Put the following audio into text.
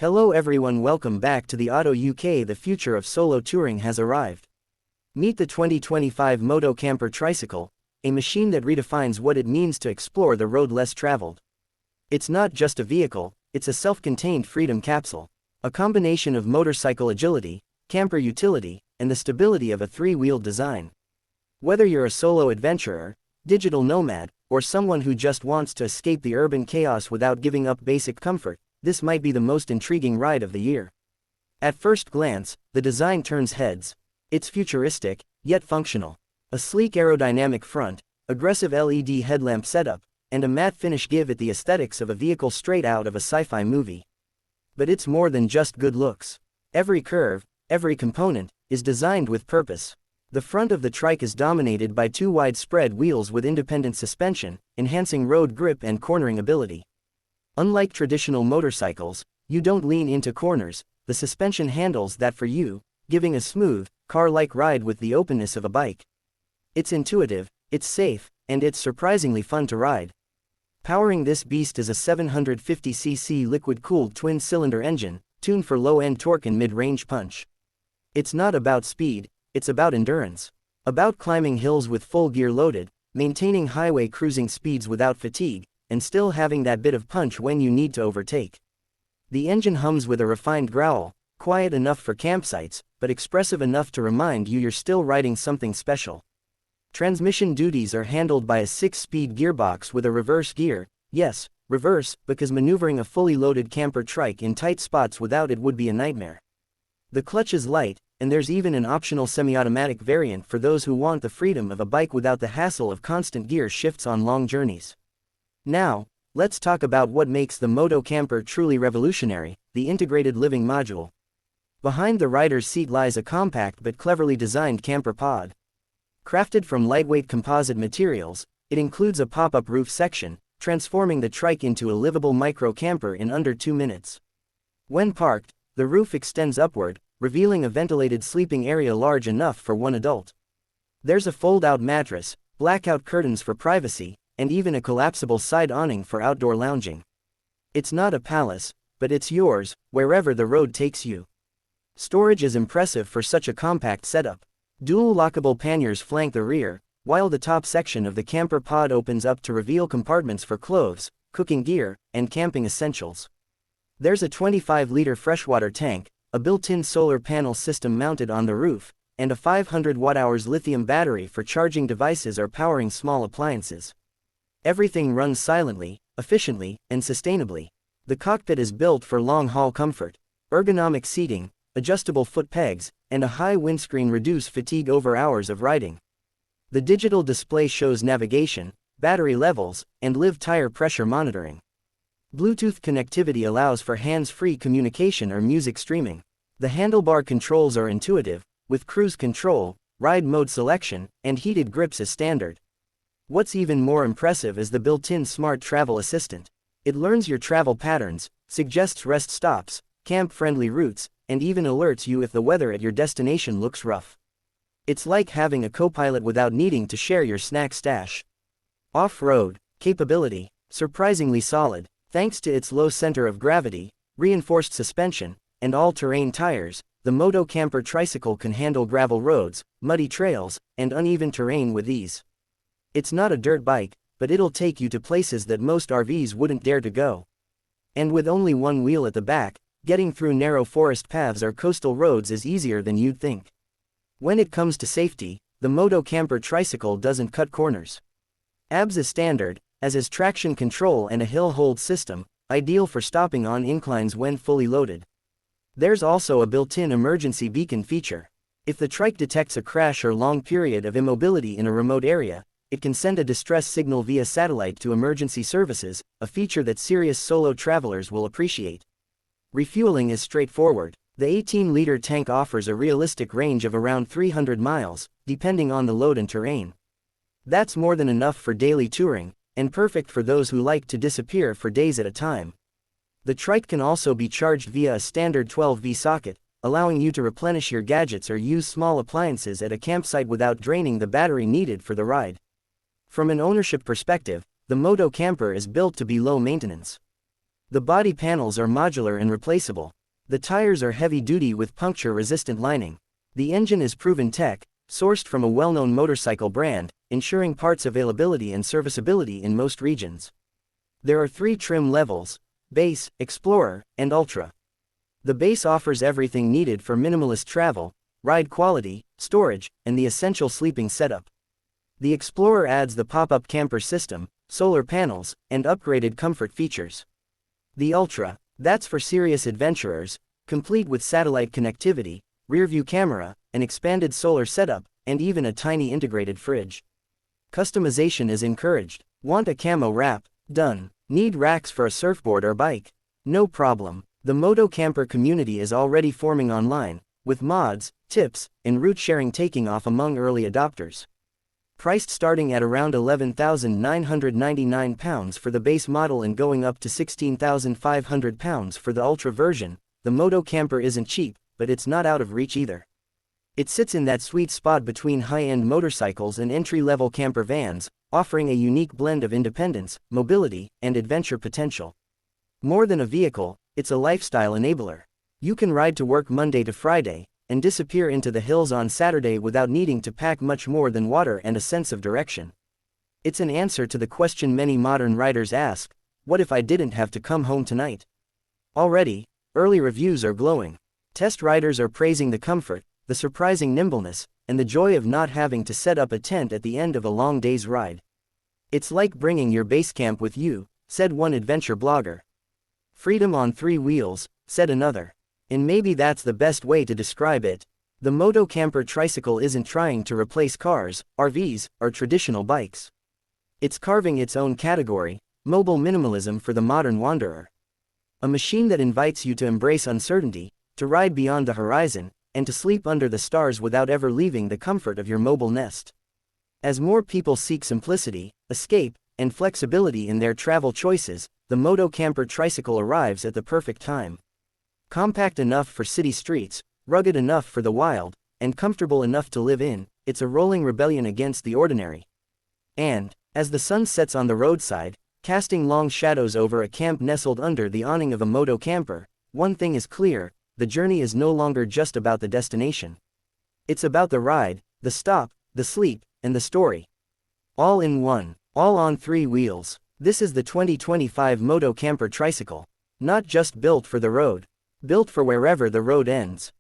Hello everyone, welcome back to the Auto UK. The future of solo touring has arrived. Meet the 2025 Moto Camper Tricycle, a machine that redefines what it means to explore the road less traveled. It's not just a vehicle, it's a self-contained freedom capsule. A combination of motorcycle agility, camper utility, and the stability of a three-wheeled design. Whether you're a solo adventurer, digital nomad, or someone who just wants to escape the urban chaos without giving up basic comfort, this might be the most intriguing ride of the year. At first glance, the design turns heads. It's futuristic, yet functional. A sleek aerodynamic front, aggressive LED headlamp setup, and a matte finish give it the aesthetics of a vehicle straight out of a sci-fi movie. But it's more than just good looks. Every curve, every component, is designed with purpose. The front of the trike is dominated by two widespread wheels with independent suspension, enhancing road grip and cornering ability. Unlike traditional motorcycles, you don't lean into corners, the suspension handles that for you, giving a smooth, car-like ride with the openness of a bike. It's intuitive, it's safe, and it's surprisingly fun to ride. Powering this beast is a 750cc liquid-cooled twin-cylinder engine, tuned for low-end torque and mid-range punch. It's not about speed, it's about endurance. About climbing hills with full gear loaded, maintaining highway cruising speeds without fatigue, and still having that bit of punch when you need to overtake. The engine hums with a refined growl, quiet enough for campsites, but expressive enough to remind you you're still riding something special. Transmission duties are handled by a 6-speed gearbox with a reverse gear. Yes, reverse, because maneuvering a fully loaded camper trike in tight spots without it would be a nightmare. The clutch is light, and there's even an optional semi-automatic variant for those who want the freedom of a bike without the hassle of constant gear shifts on long journeys. Now, let's talk about what makes the Moto Camper truly revolutionary, the integrated living module. Behind the rider's seat lies a compact but cleverly designed camper pod. Crafted from lightweight composite materials, it includes a pop-up roof section, transforming the trike into a livable micro-camper in under 2 minutes. When parked, the roof extends upward, revealing a ventilated sleeping area large enough for one adult. There's a fold-out mattress, blackout curtains for privacy, and even a collapsible side awning for outdoor lounging. It's not a palace, but it's yours, wherever the road takes you. Storage is impressive for such a compact setup. Dual lockable panniers flank the rear, while the top section of the camper pod opens up to reveal compartments for clothes, cooking gear, and camping essentials. There's a 25-liter freshwater tank, a built-in solar panel system mounted on the roof, and a 500 watt-hours lithium battery for charging devices or powering small appliances. Everything runs silently, efficiently, and sustainably. The cockpit is built for long-haul comfort. Ergonomic seating, adjustable foot pegs, and a high windscreen reduce fatigue over hours of riding. The digital display shows navigation, battery levels, and live tire pressure monitoring. Bluetooth connectivity allows for hands-free communication or music streaming. The handlebar controls are intuitive, with cruise control, ride mode selection, and heated grips as standard. What's even more impressive is the built-in smart travel assistant. It learns your travel patterns, suggests rest stops, camp-friendly routes, and even alerts you if the weather at your destination looks rough. It's like having a co-pilot without needing to share your snack stash. Off-road capability, surprisingly solid, thanks to its low center of gravity, reinforced suspension, and all-terrain tires. The Moto Camper Tricycle can handle gravel roads, muddy trails, and uneven terrain with ease. It's not a dirt bike, but it'll take you to places that most RVs wouldn't dare to go. And with only one wheel at the back, getting through narrow forest paths or coastal roads is easier than you'd think. When it comes to safety, the Moto Camper Tricycle doesn't cut corners. ABS is standard, as is traction control and a hill hold system, ideal for stopping on inclines when fully loaded. There's also a built-in emergency beacon feature. If the trike detects a crash or long period of immobility in a remote area, it can send a distress signal via satellite to emergency services, a feature that serious solo travelers will appreciate. Refueling is straightforward. The 18-liter tank offers a realistic range of around 300 miles, depending on the load and terrain. That's more than enough for daily touring, and perfect for those who like to disappear for days at a time. The trike can also be charged via a standard 12V socket, allowing you to replenish your gadgets or use small appliances at a campsite without draining the battery needed for the ride. From an ownership perspective, the Moto Camper is built to be low maintenance. The body panels are modular and replaceable. The tires are heavy-duty with puncture-resistant lining. The engine is proven tech, sourced from a well-known motorcycle brand, ensuring parts availability and serviceability in most regions. There are 3 trim levels: Base, Explorer, and Ultra. The Base offers everything needed for minimalist travel, ride quality, storage, and the essential sleeping setup. The Explorer adds the pop-up camper system, solar panels, and upgraded comfort features. The Ultra, that's for serious adventurers, complete with satellite connectivity, rear-view camera, an expanded solar setup, and even a tiny integrated fridge. Customization is encouraged. Want a camo wrap? Done. Need racks for a surfboard or bike? No problem. The Moto Camper community is already forming online, with mods, tips, and route sharing taking off among early adopters. Priced starting at around £11,999 for the base model and going up to £16,500 for the Ultra version, the Moto Camper isn't cheap, but it's not out of reach either. It sits in that sweet spot between high-end motorcycles and entry-level camper vans, offering a unique blend of independence, mobility, and adventure potential. More than a vehicle, it's a lifestyle enabler. You can ride to work Monday to Friday, and disappear into the hills on Saturday without needing to pack much more than water and a sense of direction. It's an answer to the question many modern riders ask: what if I didn't have to come home tonight? Already, early reviews are glowing. Test riders are praising the comfort, the surprising nimbleness, and the joy of not having to set up a tent at the end of a long day's ride. It's like bringing your base camp with you, said one adventure blogger. Freedom on 3 wheels, said another. And maybe that's the best way to describe it. The Moto Camper Tricycle isn't trying to replace cars, RVs, or traditional bikes. It's carving its own category: mobile minimalism for the modern wanderer. A machine that invites you to embrace uncertainty, to ride beyond the horizon, and to sleep under the stars without ever leaving the comfort of your mobile nest. As more people seek simplicity, escape, and flexibility in their travel choices, the Moto Camper Tricycle arrives at the perfect time. Compact enough for city streets, rugged enough for the wild, and comfortable enough to live in, it's a rolling rebellion against the ordinary. And, as the sun sets on the roadside, casting long shadows over a camp nestled under the awning of a Moto Camper, one thing is clear: the journey is no longer just about the destination. It's about the ride, the stop, the sleep, and the story. All in one, all on 3 wheels. This is the 2025 Moto Camper Tricycle. Not just built for the road. Built for wherever the road ends.